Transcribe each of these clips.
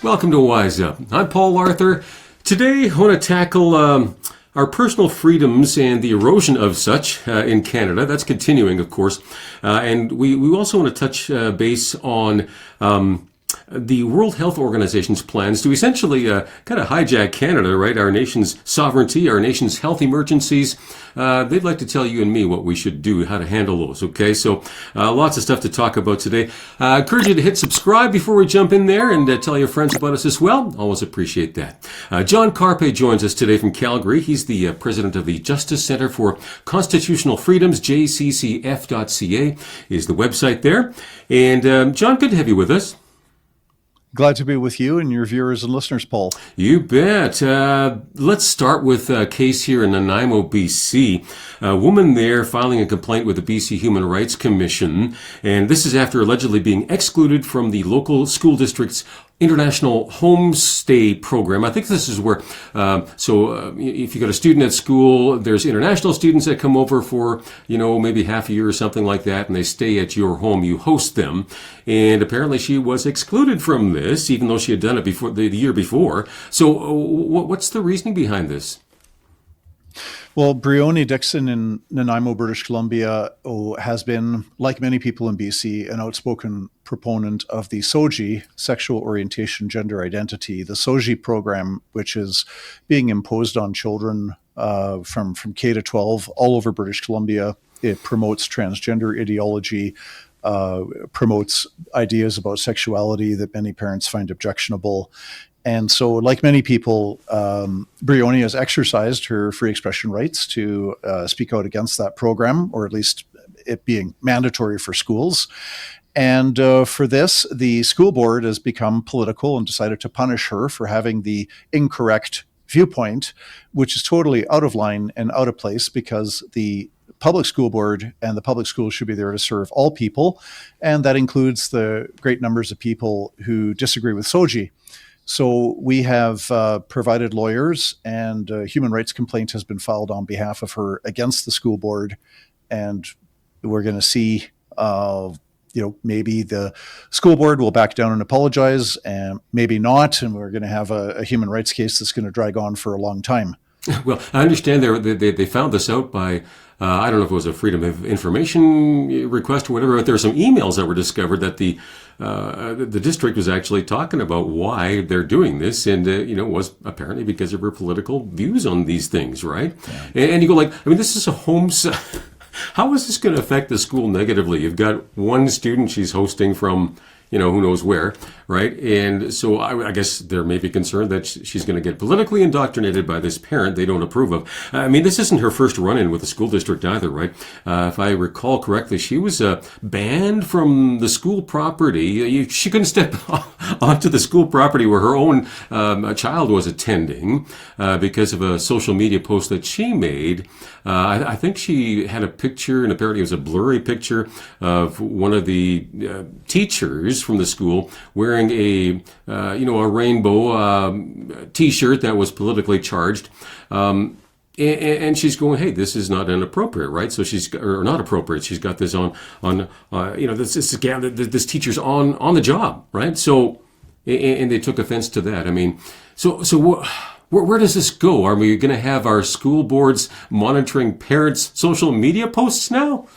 Welcome to WizeUp. I'm Paul Arthur. Today I want to tackle our personal freedoms and the erosion of such in Canada. That's continuing, of course. And we also want to touch base on the World Health Organization's plans to essentially kind of hijack Canada, right? Our nation's sovereignty, our nation's health emergencies. They'd like to tell you and me what we should do, how to handle those, okay? So lots of stuff to talk about today. I encourage you to hit subscribe before we jump in there and tell your friends about us as well. Always appreciate that. John Carpay joins us today from Calgary. He's the president of the Justice Centre for Constitutional Freedoms, jccf.ca is the website there. And John, good to have you with us. Glad to be with you and your viewers and listeners, Paul. You bet. Let's start with a case here in Nanaimo, BC. A woman there filing a complaint with the BC Human Rights Commission, and this is after allegedly being excluded from the local school district's international homestay program. I think this is where, if you got a student at school, there's international students that come over for, maybe half a year or something like that, and they stay at your home. You host them. And apparently she was excluded from this, even though she had done it before the year before. So what's the reasoning behind this? Well, Brioni Dixon in Nanaimo, British Columbia, has been, like many people in BC, an outspoken proponent of the SOGI, Sexual Orientation, Gender Identity, the SOGI program, which is being imposed on children from K to 12 all over British Columbia. It promotes transgender ideology, promotes ideas about sexuality that many parents find objectionable. And so, like many people, Brioni has exercised her free expression rights to speak out against that program, or at least it being mandatory for schools. And for this, the school board has become political and decided to punish her for having the incorrect viewpoint, which is totally out of line and out of place, because the public school board and the public schools should be there to serve all people. And that includes the great numbers of people who disagree with SOGI. So we have provided lawyers, and a human rights complaint has been filed on behalf of her against the school board. And we're going to see, maybe the school board will back down and apologize, and maybe not. And we're going to have a human rights case that's going to drag on for a long time. Well, I understand they found this out by, I don't know if it was a Freedom of Information request or whatever, but there were some emails that were discovered that the district was actually talking about why they're doing this, and was apparently because of her political views on these things, right? Yeah. And you go this is a home. How is this going to affect the school negatively? You've got one student she's hosting from, who knows where, right? And so I guess there may be concern that she's going to get politically indoctrinated by this parent they don't approve of. I mean, this isn't her first run-in with the school district either, right? If I recall correctly, she was banned from the school property. She couldn't step onto the school property where her own child was attending because of a social media post that she made. I think she had a picture, and apparently it was a blurry picture of one of the teachers from the school wearing a rainbow T-shirt that was politically charged. And she's going, hey, this is not inappropriate, right? So not appropriate. She's got this on this teacher's on the job, right? So, and they took offense to that. I mean, where does this go? Are we going to have our school boards monitoring parents' social media posts now?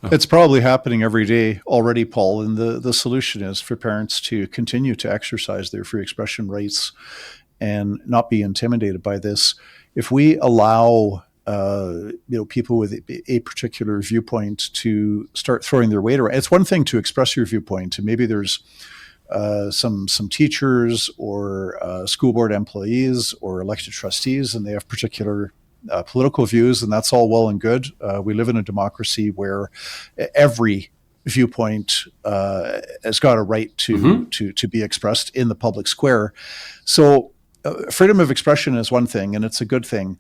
It's probably happening every day already, Paul. And the solution is for parents to continue to exercise their free expression rights and not be intimidated by this. If we allow people with a particular viewpoint to start throwing their weight around, it's one thing to express your viewpoint, and maybe there's some teachers or school board employees or elected trustees, and they have particular political views, and that's all well and good. We live in a democracy where every viewpoint has got a right to be expressed in the public square. So freedom of expression is one thing, and it's a good thing.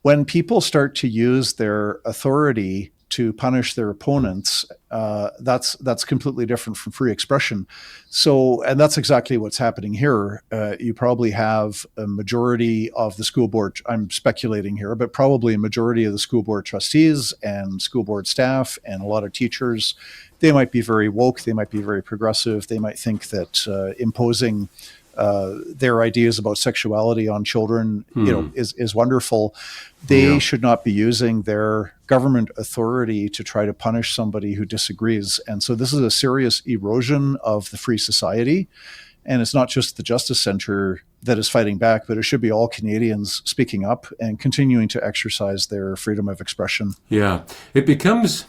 When people start to use their authority to punish their opponents, that's completely different from free expression. So, and that's exactly what's happening here. You probably have a majority of the school board, I'm speculating here, but probably a majority of the school board trustees and school board staff and a lot of teachers. They might be very woke, they might be very progressive, they might think that imposing their ideas about sexuality on children, is wonderful. They should not be using their government authority to try to punish somebody who disagrees. And so this is a serious erosion of the free society. And it's not just the Justice Centre that is fighting back, but it should be all Canadians speaking up and continuing to exercise their freedom of expression. Yeah. It becomes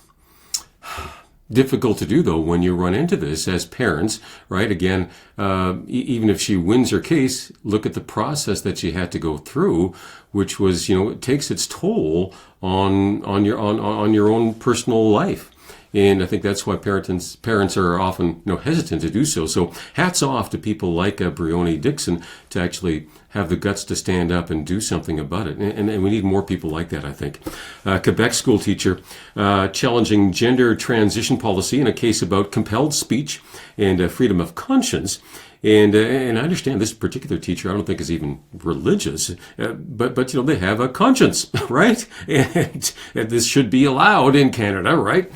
difficult to do, though, when you run into this as parents, right? Again, even if she wins her case, look at the process that she had to go through, which was, it takes its toll on your own personal life. And I think that's why parents are often hesitant to do so. So hats off to people like Bríony Dixon to actually have the guts to stand up and do something about it. And we need more people like that, I think. Quebec school teacher challenging gender transition policy in a case about compelled speech and freedom of conscience. And I understand this particular teacher, I don't think is even religious, but they have a conscience, right? And this should be allowed in Canada, right?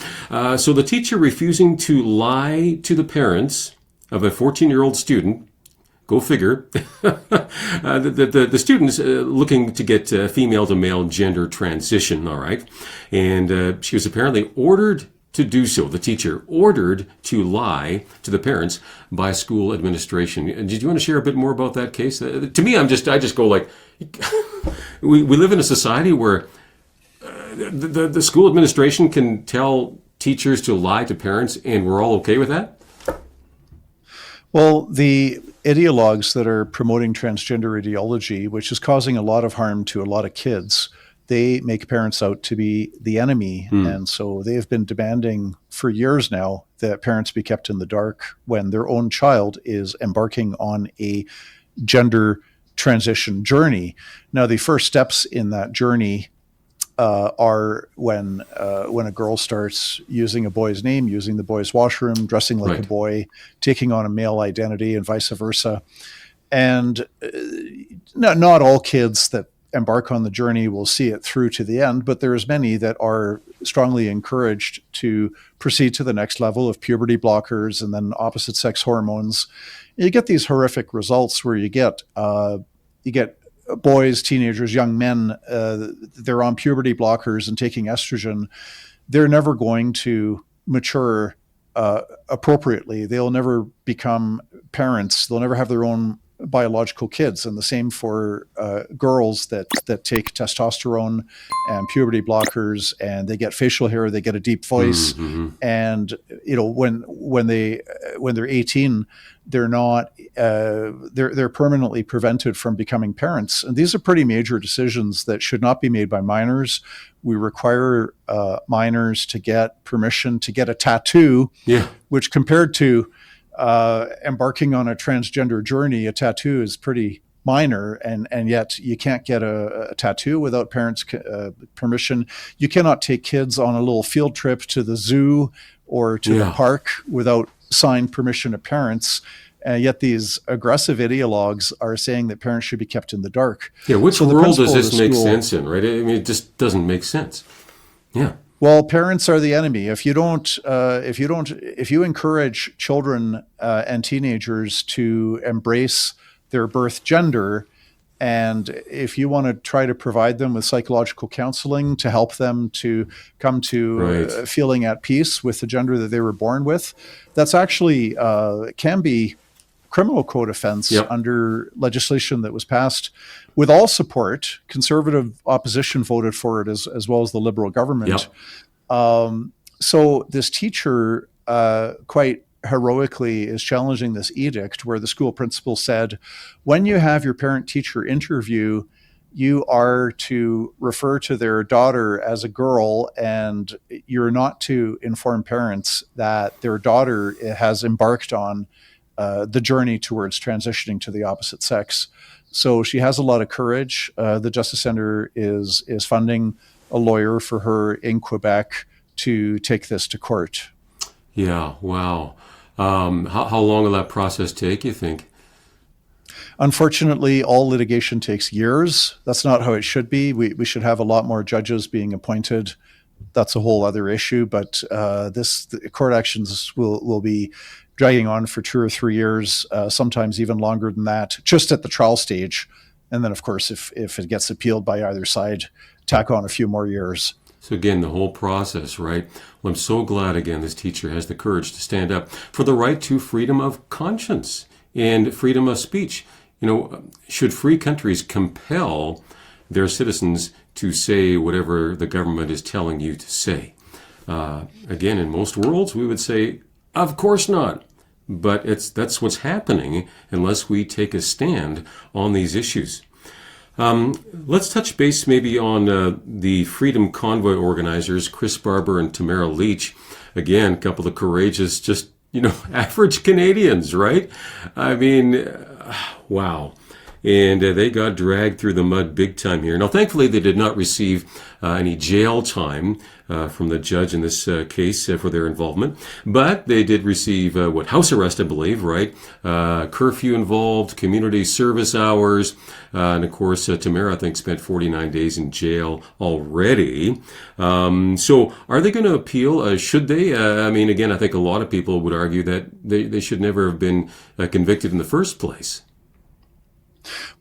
So the teacher refusing to lie to the parents of a 14-year-old student, go figure, the student's looking to get female to male gender transition, all right? And she was apparently ordered to do so. The teacher ordered to lie to the parents by school administration. Did you want to share a bit more about that case? To me, I just go like, we live in a society where the school administration can tell teachers to lie to parents, and we're all okay with that? Well, the ideologues that are promoting transgender ideology, which is causing a lot of harm to a lot of kids, they make parents out to be the enemy. And so they have been demanding for years now that parents be kept in the dark when their own child is embarking on a gender transition journey. Now, the first steps in that journey are when a girl starts using a boy's name, using the boy's washroom, dressing like a boy, taking on a male identity, and vice versa. And not all kids that embark on the journey will see it through to the end, but there's many that are strongly encouraged to proceed to the next level of puberty blockers and then opposite sex hormones. You get these horrific results where you get boys, teenagers, young men, they're on puberty blockers and taking estrogen. They're never going to mature appropriately. They'll never become parents. They'll never have their own biological kids. And the same for girls that take testosterone and puberty blockers, and they get facial hair, they get a deep voice. And when they're 18, they're not they're permanently prevented from becoming parents. And these are pretty major decisions that should not be made by minors. We require minors to get permission to get a tattoo, which compared to embarking on a transgender journey, a tattoo is pretty minor, and yet you can't get a tattoo without parents' permission. You cannot take kids on a little field trip to the zoo or to the park without signed permission of parents. Yet these aggressive ideologues are saying that parents should be kept in the dark. Yeah, which world does this make sense in, right? I mean, it just doesn't make sense. Yeah. Well, parents are the enemy. If you encourage children and teenagers to embrace their birth gender, and if you want to try to provide them with psychological counseling to help them to come to feeling at peace with the gender that they were born with, that's actually can be criminal code offense under legislation that was passed with all support. Conservative opposition voted for it as well as the Liberal government. So this teacher quite heroically is challenging this edict where the school principal said, when you have your parent-teacher interview, you are to refer to their daughter as a girl, and you're not to inform parents that their daughter has embarked on the journey towards transitioning to the opposite sex. So she has a lot of courage. The Justice Centre is funding a lawyer for her in Quebec to take this to court. Yeah, wow. How long will that process take, you think? Unfortunately, all litigation takes years. That's not how it should be. We should have a lot more judges being appointed. That's a whole other issue, but the court actions will be dragging on for 2 or 3 years, sometimes even longer than that, just at the trial stage. And then, of course, if it gets appealed by either side, tack on a few more years. So again, the whole process, right? Well, I'm so glad, again, this teacher has the courage to stand up for the right to freedom of conscience and freedom of speech. Should free countries compel their citizens to say whatever the government is telling you to say? Again, in most worlds, we would say, of course not. But that's what's happening unless we take a stand on these issues. Let's touch base maybe on the Freedom Convoy organizers, Chris Barber and Tamara Leach. Again, a couple of courageous, just, average Canadians, right? I mean, wow. And they got dragged through the mud big time here. Now, thankfully, they did not receive any jail time from the judge in this case for their involvement. But they did receive, house arrest, I believe, right? Curfew involved, community service hours. And, of course, Tamara, I think, spent 49 days in jail already. So are they going to appeal? Should they? Again, I think a lot of people would argue that they should never have been convicted in the first place.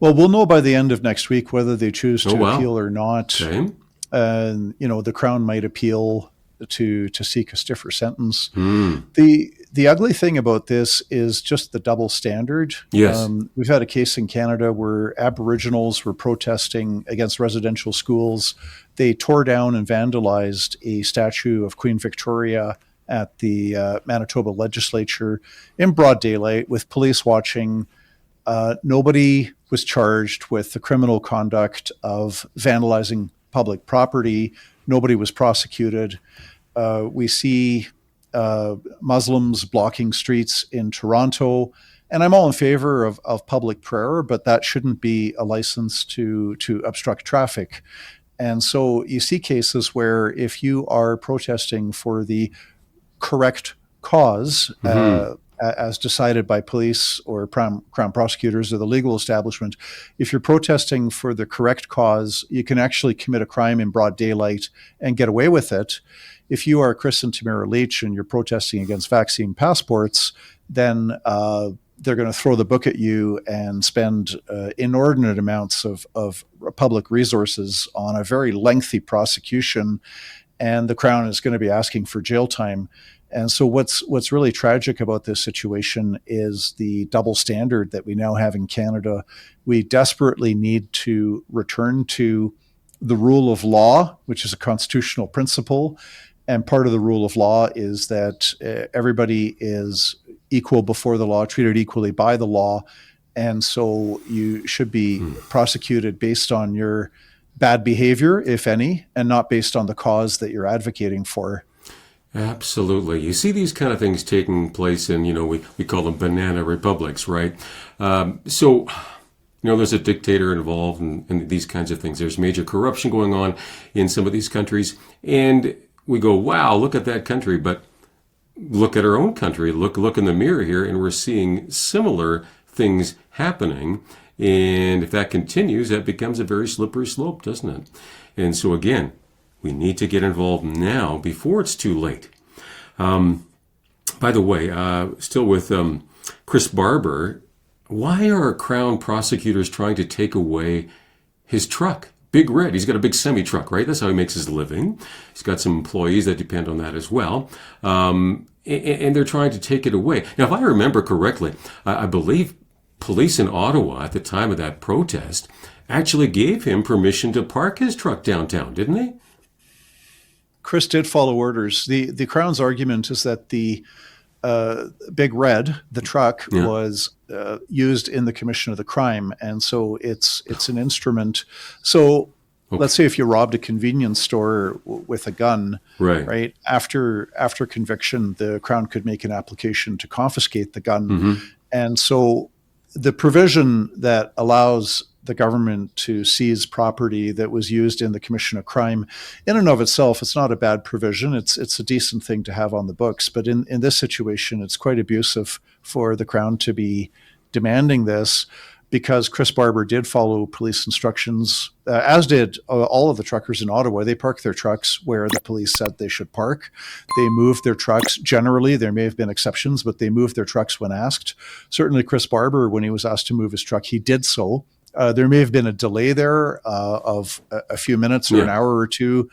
Well, we'll know by the end of next week whether they choose to appeal or not. Okay. The Crown might appeal to seek a stiffer sentence. The ugly thing about this is just the double standard. Yes. We've had a case in Canada where Aboriginals were protesting against residential schools. They tore down and vandalized a statue of Queen Victoria at the Manitoba legislature in broad daylight with police watching. Nobody was charged with the criminal conduct of vandalizing public property. Nobody was prosecuted. We see Muslims blocking streets in Toronto. And I'm all in favor of public prayer, but that shouldn't be a license to obstruct traffic. And so you see cases where if you are protesting for the correct cause, as decided by police or Crown prosecutors or the legal establishment, if you're protesting for the correct cause, you can actually commit a crime in broad daylight and get away with it. If you are Chris and Tamara Leach and you're protesting against vaccine passports, then they're going to throw the book at you and spend inordinate amounts of public resources on a very lengthy prosecution, and the Crown is going to be asking for jail time. And so what's really tragic about this situation is the double standard that we now have in Canada. We desperately need to return to the rule of law, which is a constitutional principle. And part of the rule of law is that everybody is equal before the law, treated equally by the law. And so you should be prosecuted based on your bad behavior, if any, and not based on the cause that you're advocating for. Absolutely. You see these kind of things taking place in, we call them banana republics, right? So there's a dictator involved in these kinds of things. There's major corruption going on in some of these countries. And we go, wow, look at that country. But look at our own country. Look in the mirror here, and we're seeing similar things happening. And if that continues, that becomes a very slippery slope, doesn't it? And so again, we need to get involved now before it's too late. By the way, still with Chris Barber, why are Crown prosecutors trying to take away his truck? Big Red. He's got a big semi-truck, right? That's how he makes his living. He's got some employees that depend on that as well. And they're trying to take it away. Now, if I remember correctly, I believe police in Ottawa at the time of that protest actually gave him permission to park his truck downtown, didn't they? Chris did follow orders. The Crown's argument is that the Big Red, the truck, was used in the commission of the crime, and so it's an instrument. So let's say if you robbed a convenience store with a gun, right? After conviction, the Crown could make an application to confiscate the gun, and so the provision that allows the government to seize property that was used in the commission of crime, in and of itself, it's not a bad provision. It's a decent thing to have on the books. But in this situation, it's quite abusive for the Crown to be demanding this. because Chris Barber did follow police instructions, as did all of the truckers in Ottawa. They parked their trucks where the police said they should park. They moved their trucks. Generally, there may have been exceptions, but they moved their trucks when asked. Certainly, Chris Barber, when he was asked to move his truck, he did so. There may have been a delay there of a few minutes or an hour or two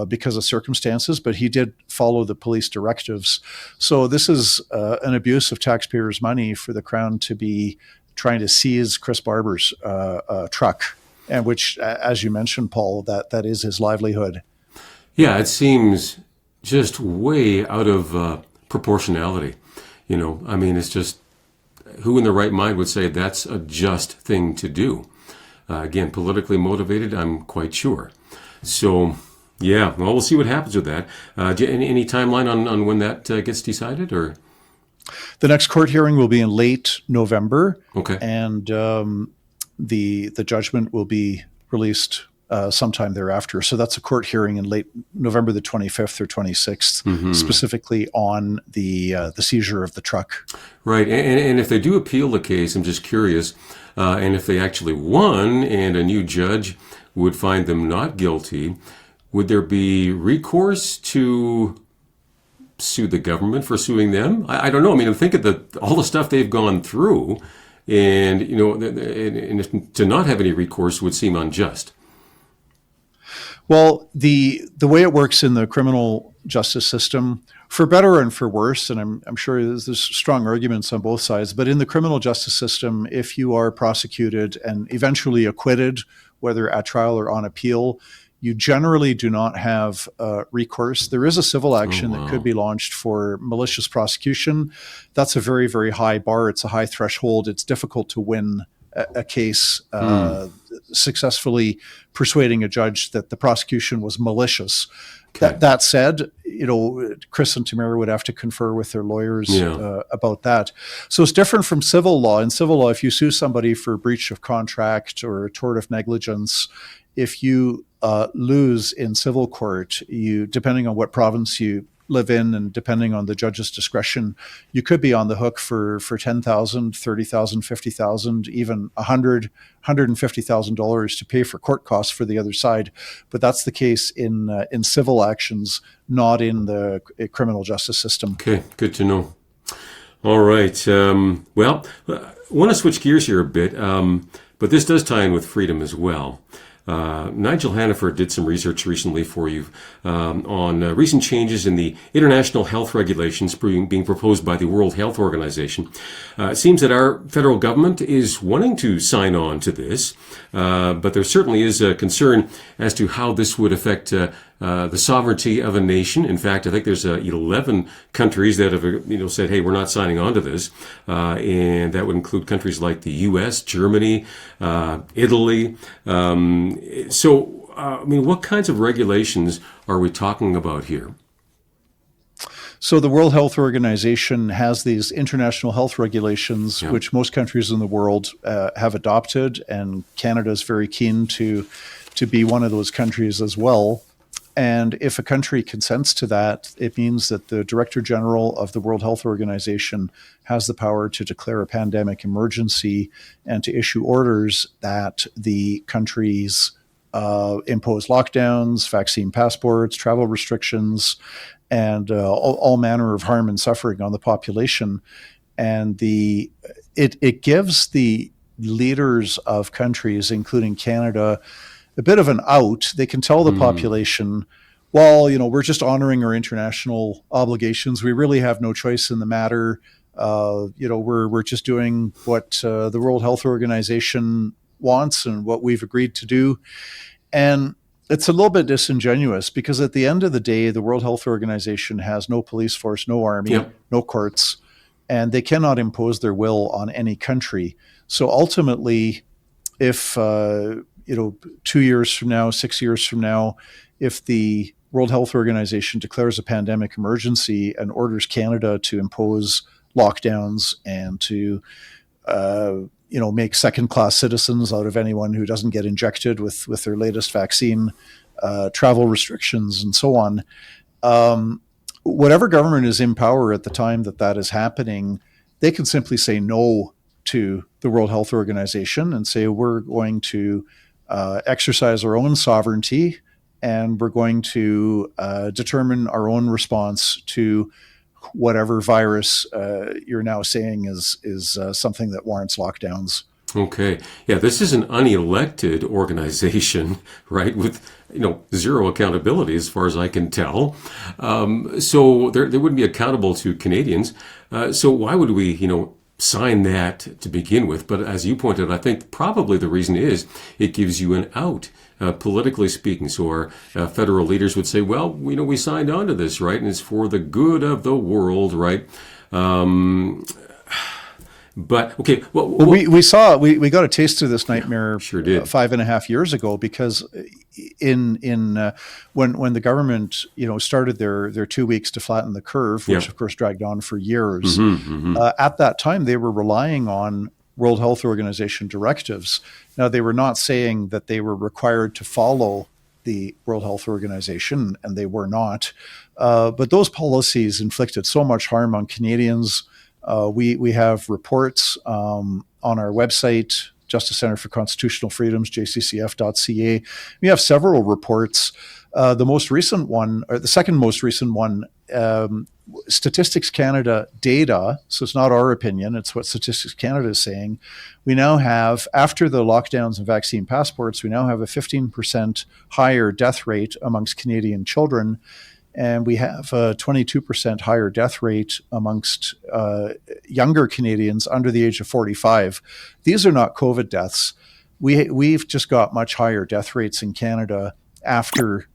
because of circumstances, but he did follow the police directives. So this is an abuse of taxpayers' money for the Crown to be trying to seize Chris Barber's truck, and which, as you mentioned, Paul, that is his livelihood. Yeah, it seems just way out of proportionality. I mean, it's just, who in their right mind would say that's a just thing to do? Again, politically motivated, I'm quite sure. So, yeah, well, we'll see what happens with that. Any timeline on when that gets decided, or? The next court hearing will be in late November. Okay. And the judgment will be released sometime thereafter. So that's a court hearing in late November the 25th or 26th, specifically on the seizure of the truck. Right. And if they do appeal the case, I'm just curious, and if they actually won and a new judge would find them not guilty, would there be recourse to sue the government for suing them? I don't know. I mean, I'm thinking that all the stuff they've gone through, and and to not have any recourse would seem unjust. Well, the way it works in the criminal justice system, for better and for worse, and I'm sure there's strong arguments on both sides, but in the criminal justice system, if you are prosecuted and eventually acquitted, whether at trial or on appeal, you generally do not have recourse. There is a civil action that could be launched for malicious prosecution. That's a very, very high bar. It's a high threshold. It's difficult to win a case successfully persuading a judge that the prosecution was malicious. Okay. That said, Chris and Tamara would have to confer with their lawyers about that. So it's different from civil law. In civil law, if you sue somebody for breach of contract or tort of negligence, if you lose in civil court, depending on what province you live in and depending on the judge's discretion, you could be on the hook for $10,000, $30,000, $50,000, even $100,000, $150,000 to pay for court costs for the other side. But that's the case in civil actions, not in the criminal justice system. Okay, good to know. All right. Well, I want to switch gears here a bit, but this does tie in with freedom as well. Nigel Hannaford did some research recently for you on recent changes in the international health regulations being proposed by the World Health Organization. It seems that our federal government is wanting to sign on to this, but there certainly is a concern as to how this would affect the sovereignty of a nation. In fact, I think there's 11 countries that have said, hey, we're not signing on to this. And that would include countries like the U.S., Germany, Italy. What kinds of regulations are we talking about here? So the World Health Organization has these international health regulations, which most countries in the world have adopted, and Canada is very keen to be one of those countries as well. And if a country consents to that, it means that the Director General of the World Health Organization has the power to declare a pandemic emergency and to issue orders that the countries impose lockdowns, vaccine passports, travel restrictions, and all manner of harm and suffering on the population. And it gives the leaders of countries, including Canada, a bit of an out. They can tell the population, well, we're just honoring our international obligations. We really have no choice in the matter. We're just doing what the World Health Organization wants and what we've agreed to do. And it's a little bit disingenuous because at the end of the day, the World Health Organization has no police force, no army, no courts, and they cannot impose their will on any country. So ultimately, if 2 years from now, 6 years from now, if the World Health Organization declares a pandemic emergency and orders Canada to impose lockdowns and to make second-class citizens out of anyone who doesn't get injected with their latest vaccine, travel restrictions, and so on. Whatever government is in power at the time that is happening, they can simply say no to the World Health Organization and say, we're going to exercise our own sovereignty, and we're going to determine our own response to whatever virus you're now saying is something that warrants lockdowns. Okay. Yeah, this is an unelected organization, right, with zero accountability as far as I can tell. So they wouldn't be accountable to Canadians. So why would we, sign that to begin with? But as you pointed out, I think probably the reason is it gives you an out, politically speaking. So our federal leaders would say, well, we signed on to this, right, and it's for the good of the world, right? But okay, well, we got a taste of this nightmare sure did. 5.5 years ago, because when the government started their 2 weeks to flatten the curve, which of course dragged on for years. At that time, they were relying on World Health Organization directives. Now, they were not saying that they were required to follow the World Health Organization, and they were not. But those policies inflicted so much harm on Canadians. We have reports on our website, Justice Center for Constitutional Freedoms, jccf.ca. We have several reports. The most recent one, or the second most recent one, Statistics Canada data, so it's not our opinion, it's what Statistics Canada is saying. We now have, after the lockdowns and vaccine passports, we now have a 15% higher death rate amongst Canadian children. And we have a 22% higher death rate amongst younger Canadians under the age of 45. These are not COVID deaths. We've just got much higher death rates in Canada after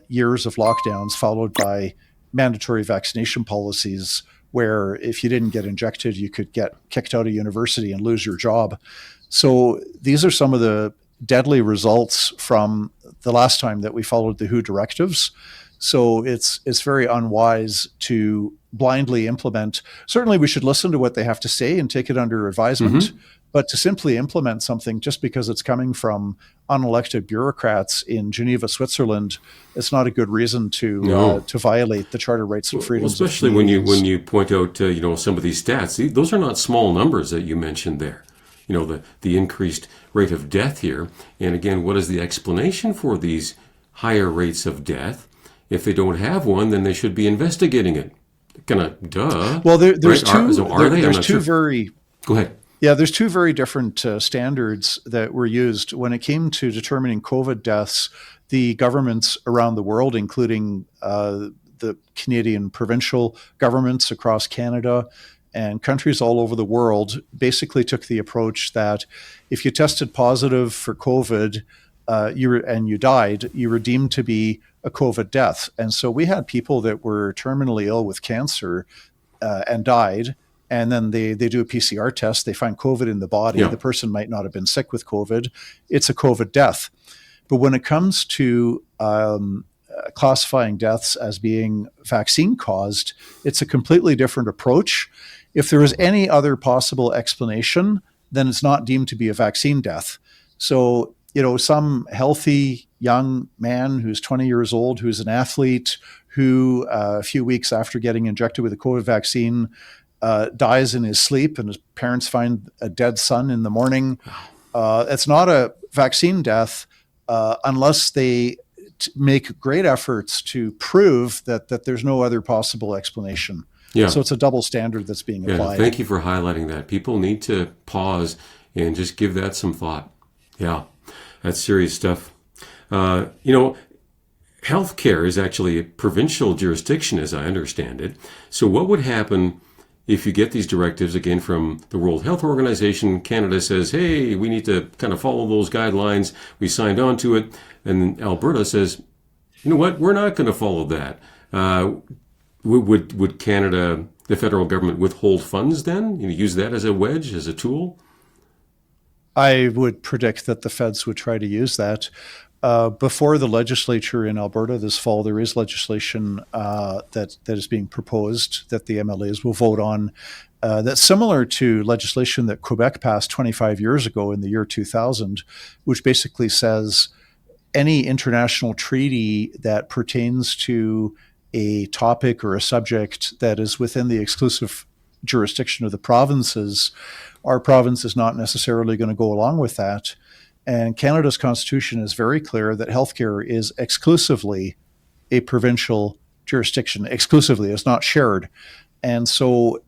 years of lockdowns, followed by mandatory vaccination policies, where if you didn't get injected, you could get kicked out of university and lose your job. So these are some of the deadly results from the last time that we followed the WHO directives. So it's very unwise to blindly implement. Certainly, we should listen to what they have to say and take it under advisement. But to simply implement something just because it's coming from unelected bureaucrats in Geneva, Switzerland, it's not a good reason to violate the Charter rights and freedoms. Well, especially when you point out some of these stats. Those are not small numbers that you mentioned there. The increased rate of death here. And again, what is the explanation for these higher rates of death? If they don't have one, then they should be investigating it. Kind of duh. Well, there's right? two. There's two very. Go ahead. Yeah, there's two very different standards that were used when it came to determining COVID deaths. The governments around the world, including the Canadian provincial governments across Canada and countries all over the world, basically took the approach that if you tested positive for COVID and you died, you were deemed to be a COVID death. And so we had people that were terminally ill with cancer and died. And then they do a PCR test. They find COVID in the body. Yeah. The person might not have been sick with COVID. It's a COVID death. But when it comes to classifying deaths as being vaccine caused, it's a completely different approach. If there is any other possible explanation, then it's not deemed to be a vaccine death. So, some healthy young man who's 20 years old, who's an athlete, who a few weeks after getting injected with a COVID vaccine dies in his sleep, and his parents find a dead son in the morning. It's not a vaccine death unless they make great efforts to prove that there's no other possible explanation. Yeah. So it's a double standard that's being applied. Thank you for highlighting that. People need to pause and just give that some thought. Yeah, that's serious stuff. Healthcare is actually a provincial jurisdiction, as I understand it. So what would happen if you get these directives, again, from the World Health Organization? Canada says, hey, we need to kind of follow those guidelines. We signed on to it. And Alberta says, you know what, we're not going to follow that. Would Canada, the federal government, withhold funds then? Use that as a wedge, as a tool? I would predict that the feds would try to use that. Before the legislature in Alberta this fall, there is legislation that is being proposed that the MLAs will vote on that's similar to legislation that Quebec passed 25 years ago in the year 2000, which basically says any international treaty that pertains to a topic or a subject that is within the exclusive jurisdiction of the provinces our province is not necessarily going to go along with that. And Canada's constitution is very clear that healthcare is exclusively a provincial jurisdiction. Exclusively, it's not shared. And so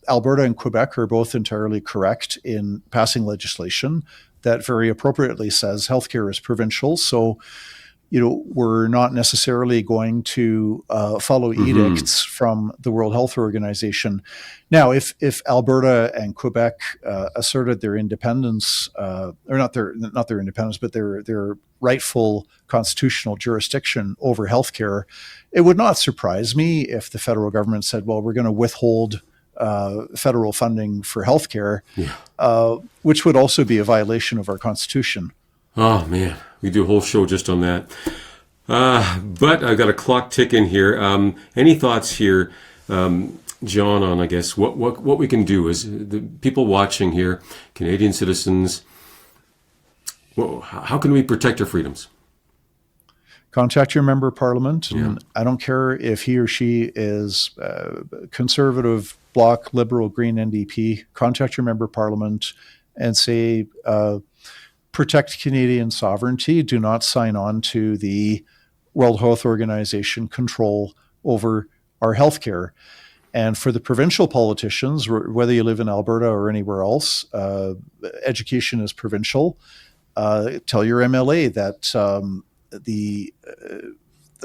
Alberta and Quebec are both entirely correct in passing legislation that very appropriately says healthcare is provincial. So, we're not necessarily going to follow edicts from the World Health Organization. Now, if Alberta and Quebec asserted their independence, or not their independence, but their rightful constitutional jurisdiction over healthcare, it would not surprise me if the federal government said, "Well, we're going to withhold federal funding for healthcare," which would also be a violation of our constitution. Oh, man. We do a whole show just on that. But I've got a clock ticking here. Any thoughts here, John, on, I guess, what we can do as the people watching here, Canadian citizens, how can we protect our freedoms? Contact your member of parliament. And I don't care if he or she is Conservative, Bloc, Liberal, Green, NDP. Contact your member of parliament and say, protect Canadian sovereignty. Do not sign on to the World Health Organization control over our healthcare. And for the provincial politicians, whether you live in Alberta or anywhere else, education is provincial. Tell your MLA that the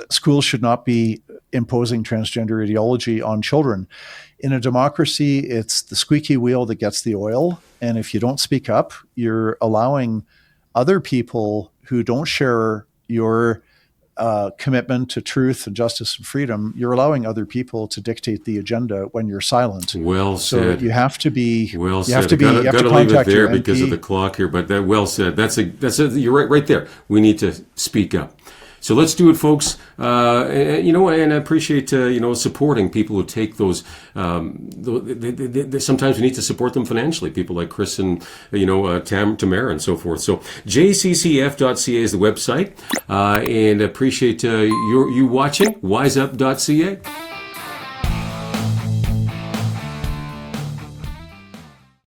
schools should not be imposing transgender ideology on children. In a democracy, it's the squeaky wheel that gets the oil. And if you don't speak up, you're allowing other people who don't share your commitment to truth and justice and freedom, you're allowing other people to dictate the agenda when you're silent. Well said. So you have to be. Well you have said. to be. You have to leave it contact there your because MP. of the clock here. But that well said. That's you're right there. We need to speak up. So let's do it, folks. And I appreciate supporting people who take those. Sometimes we need to support them financially. People like Chris and Tamara and so forth. So jccf.ca is the website, and appreciate you watching. WizeUp.ca.